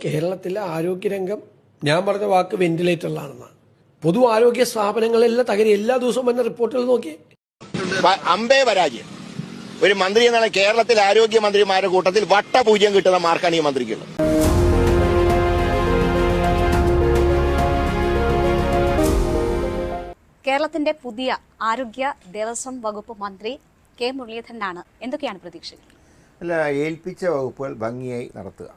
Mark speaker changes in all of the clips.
Speaker 1: കേരളത്തിലെ ആരോഗ്യരംഗം ഞാൻ പറഞ്ഞ വാക്ക് വെന്റിലേറ്ററിലാണെന്നാണ്. പൊതു ആരോഗ്യ സ്ഥാപനങ്ങളെല്ലാം തകരി എല്ലാ ദിവസവും വന്ന റിപ്പോർട്ടുകൾ നോക്കി.
Speaker 2: അമ്പേ പരാജയം. ഒരു മന്ത്രി എന്നാണ് കേരളത്തിലെ ആരോഗ്യമന്ത്രിമാരുടെ കൂട്ടത്തിൽ വട്ടപൂജ്യം കിട്ടുന്ന മാർക്കാണ് ഈ മന്ത്രിക്കുള്ളത്.
Speaker 3: കേരളത്തിന്റെ പുതിയ ആരോഗ്യ ദേവസ്വം വകുപ്പ് മന്ത്രി കെ മുരളീധരനാണ്. എന്തൊക്കെയാണ് പ്രതീക്ഷകൾ?
Speaker 4: അല്ല, ഏൽപ്പിച്ച വകുപ്പുകൾ ഭംഗിയായി നടത്തുക,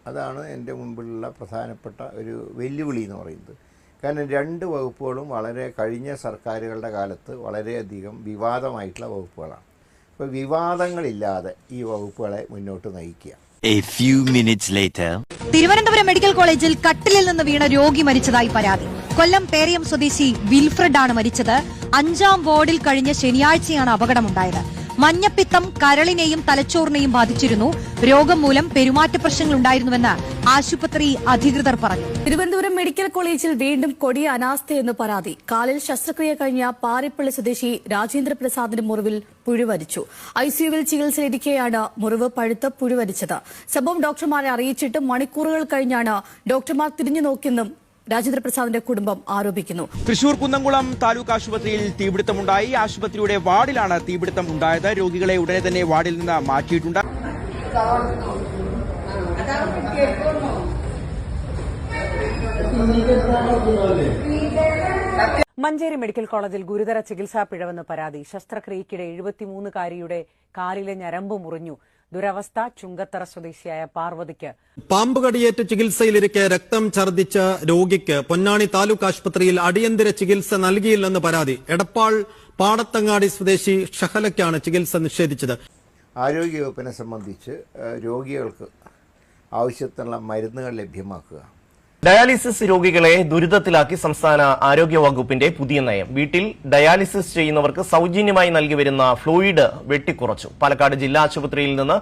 Speaker 4: അതാണ് എൻ്റെ മുമ്പിലുള്ള പ്രധാനപ്പെട്ട ഒരു വെല്ലുവിളി എന്ന് പറയുന്നത്. കാരണം രണ്ട് വകുപ്പുകളും വളരെ കഴിഞ്ഞ സർക്കാരുകളുടെ കാലത്ത് വളരെയധികം വിവാദമായിട്ടുള്ള വകുപ്പുകളാണ്. അപ്പോൾ വിവാദങ്ങളില്ലാതെ ഈ വകുപ്പുകളെ മുന്നോട്ട് നയിക്കുക.
Speaker 5: തിരുവനന്തപുരം മെഡിക്കൽ കോളേജിൽ കട്ടിലിൽ നിന്ന് വീണ രോഗി മരിച്ചതായി പരാതി. കൊല്ലം പേരയം സ്വദേശി വിൽഫ്രഡ് ആണ് മരിച്ചത്. 5-ാം വാർഡിൽ കഴിഞ്ഞ ശനിയാഴ്ചയാണ് അപകടമുണ്ടായത്. മഞ്ഞപ്പിത്തം കരളിനെയും തലച്ചോറിനെയും ബാധിച്ചിരുന്നു. രോഗം മൂലം പെരുമാറ്റ പ്രശ്നങ്ങൾ ഉണ്ടായിരുന്നുവെന്ന് ആശുപത്രി അധികൃതർ പറഞ്ഞു.
Speaker 6: തിരുവനന്തപുരം മെഡിക്കൽ കോളേജിൽ വീണ്ടും കൊടിയ അനാസ്ഥയെന്ന് പരാതി. കാലിൽ ശസ്ത്രക്രിയ കഴിഞ്ഞ പാരിപ്പള്ളി സ്വദേശി രാജേന്ദ്ര പ്രസാദിന്റെ മുറിവിൽ പുഴുവരിച്ചു. ഐസിയുവിൽ ചികിത്സയിലിരിക്കെയാണ് മുറിവ് പഴുത്ത് പുഴുവരിച്ചത്. സംഭവം ഡോക്ടർമാരെ അറിയിച്ചിട്ട് മണിക്കൂറുകൾ കഴിഞ്ഞാണ് ഡോക്ടർമാർ തിരിഞ്ഞു നോക്കിയെന്നും രാജേന്ദ്ര പ്രസാദിന്റെ കുടുംബം ആരോപിക്കുന്നു.
Speaker 7: തൃശൂർ കുന്നംകുളം താലൂക്ക് ആശുപത്രിയിൽ തീപിടുത്തമുണ്ടായി. ആശുപത്രിയുടെ വാർഡിലാണ് തീപിടുത്തം ഉണ്ടായത്. രോഗികളെ ഉടനെ തന്നെ വാർഡിൽ നിന്ന് മാറ്റിയിട്ടുണ്ട്.
Speaker 8: മഞ്ചേരി മെഡിക്കൽ കോളേജിൽ ഗുരുതര ചികിത്സാ പിഴവെന്ന് പരാതി. ശസ്ത്രക്രിയയ്ക്കിടെ 73-കാരിയുടെ കാലിലെ ഞരമ്പ് മുറിഞ്ഞു. ദുരവസ്ഥ. ചുങ്കത്തറ സ്വദേശിയായ പാർവതിക്ക്
Speaker 9: പാമ്പ് കടിയേറ്റ് ചികിത്സയിലിരിക്കെ രക്തം ഛർദ്ദിച്ച രോഗിക്ക് പൊന്നാനി താലൂക്ക് ആശുപത്രിയിൽ അടിയന്തര ചികിത്സ നൽകിയില്ലെന്ന് പരാതി. എടപ്പാൾ പാടത്തങ്ങാടി സ്വദേശി ഷഹലയ്ക്കാണ് ചികിത്സ നിഷേധിച്ചത്.
Speaker 4: ആരോഗ്യവകുപ്പിനെ സംബന്ധിച്ച് രോഗികൾക്ക് ആവശ്യത്തിനുള്ള മരുന്നുകൾ ലഭ്യമാക്കുക.
Speaker 10: ഡയാലിസിസ് രോഗികളെ ദുരിതത്തിലാക്കി സംസ്ഥാന ആരോഗ്യ വകുപ്പിന്റെ പുതിയ നയം. വീട്ടിൽ ഡയാലിസിസ് ചെയ്യുന്നവർക്ക് സൌജന്യമായി നൽകി വരുന്ന ഫ്ലൂയിഡ് വെട്ടിക്കുറച്ചു. പാലക്കാട് ജില്ലാ ആശുപത്രിയിൽ നിന്ന്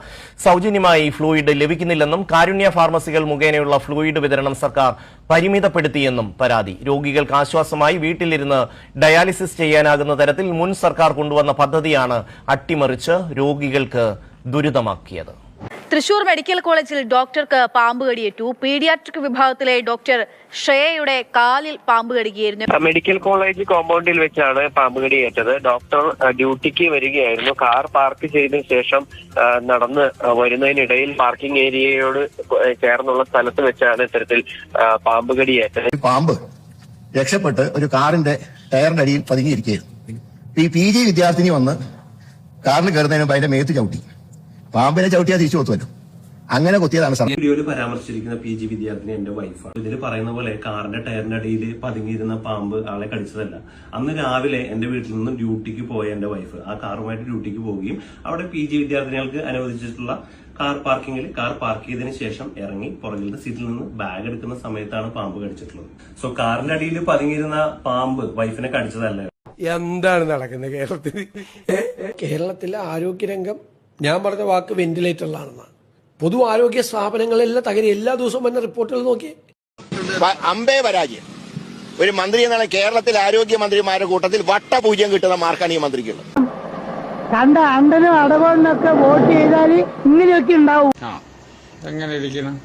Speaker 10: സൌജന്യമായി ഫ്ലൂയിഡ് ലഭിക്കുന്നില്ലെന്നും കാരുണ്യ ഫാർമസികൾ മുഖേനയുള്ള ഫ്ലൂയിഡ് വിതരണം സർക്കാർ പരിമിതപ്പെടുത്തിയെന്നും പരാതി. രോഗികൾക്ക് ആശ്വാസമായി വീട്ടിലിരുന്ന് ഡയാലിസിസ് ചെയ്യാനാകുന്ന തരത്തിൽ മുൻ സർക്കാർ കൊണ്ടുവന്ന പദ്ധതിയാണ് അട്ടിമറിച്ച് രോഗികൾക്ക് ദുരിതമാക്കിയത്.
Speaker 3: തൃശൂർ മെഡിക്കൽ കോളേജിൽ ഡോക്ടർക്ക് പാമ്പ് കടിയേറ്റു. പീഡിയാട്രിക് വിഭാഗത്തിലെ ഡോക്ടർ ശ്രേയയുടെ കാലിൽ പാമ്പ് കടിക്കുകയായിരുന്നു.
Speaker 11: മെഡിക്കൽ കോളേജ് കോമ്പൗണ്ടിൽ വെച്ചാണ് പാമ്പ് കടിയേറ്റത്. ഡോക്ടർ ഡ്യൂട്ടിക്ക് വരികയായിരുന്നു. കാർ പാർക്ക് ചെയ്തതിനു ശേഷം നടന്ന് വരുന്നതിനിടയിൽ പാർക്കിംഗ് ഏരിയയോട് ചേർന്നുള്ള സ്ഥലത്ത് വെച്ചാണ് ഇത്തരത്തിൽ പാമ്പ് കടിയേറ്റത്.
Speaker 2: പാമ്പ് രക്ഷപ്പെട്ട് ഒരു കാറിന്റെ ടയറിന്റെ അടിയിൽ പതുങ്ങിയിരിക്കുകയായിരുന്നു. ഈ PG വിദ്യാർത്ഥിനി വന്ന് കാറിൽ കയറുന്നതിന് മുമ്പ് അതിന്റെ മേത്ത് ചവിട്ടി. പാമ്പിനെ ചവിട്ടിയാൽ തിരിച്ചു കൊത്തുമല്ലോ, അങ്ങനെ കൊത്തിയതാണ് സാർ.
Speaker 12: വീഡിയോയിൽ പരാമർശിച്ചിരിക്കുന്ന PG വിദ്യാർത്ഥിനി എന്റെ വൈഫാണ്. ഇതിൽ പറയുന്ന പോലെ കാറിന്റെ ടയറിന്റെ അടിയിൽ പതുങ്ങിയിരുന്ന പാമ്പ് ആളെ കടിച്ചതല്ല. അന്ന് രാവിലെ എന്റെ വീട്ടിൽ നിന്ന് ഡ്യൂട്ടിക്ക് പോയ എന്റെ വൈഫ് ആ കാറുമായിട്ട് ഡ്യൂട്ടിക്ക് പോവുകയും അവിടെ PG വിദ്യാർത്ഥിനികൾക്ക് അനുവദിച്ചിട്ടുള്ള കാർ പാർക്കിങ്ങിൽ കാർ പാർക്ക് ചെയ്തതിനു ശേഷം ഇറങ്ങി പുറകിലത്തെ സീറ്റിൽ നിന്ന് ബാഗ് എടുക്കുന്ന സമയത്താണ് പാമ്പ് കടിച്ചിട്ടുള്ളത്. സോ കാറിന്റെ അടിയിൽ പതുങ്ങിയിരുന്ന പാമ്പ് വൈഫിനെ കടിച്ചതല്ല.
Speaker 1: എന്താണ് നടക്കുന്നത് കേരളത്തിൽ? കേരളത്തിലെ ആരോഗ്യരംഗം ഞാൻ പറഞ്ഞ വാക്ക് വെന്റിലേറ്ററിലാണെന്നാണ്. പൊതു ആരോഗ്യ സ്ഥാപനങ്ങളെല്ലാം തകരി എല്ലാ ദിവസവും വന്ന റിപ്പോർട്ടുകൾ നോക്കി.
Speaker 2: അമ്പേ പരാജയം. ഒരു മന്ത്രി എന്നാണ് കേരളത്തിലെ ആരോഗ്യമന്ത്രിമാരുടെ കൂട്ടത്തിൽ വട്ടപൂജ്യം കിട്ടുന്ന മാർക്കാണ് ഈ മന്ത്രിക്കുള്ളത്.
Speaker 13: കണ്ട അണ്ടനും അടവണ്ണൊക്കെ വോട്ട് ചെയ്താൽ ഇങ്ങനെയൊക്കെ ഉണ്ടാവും.
Speaker 14: എങ്ങനെ ഇരിക്കണം?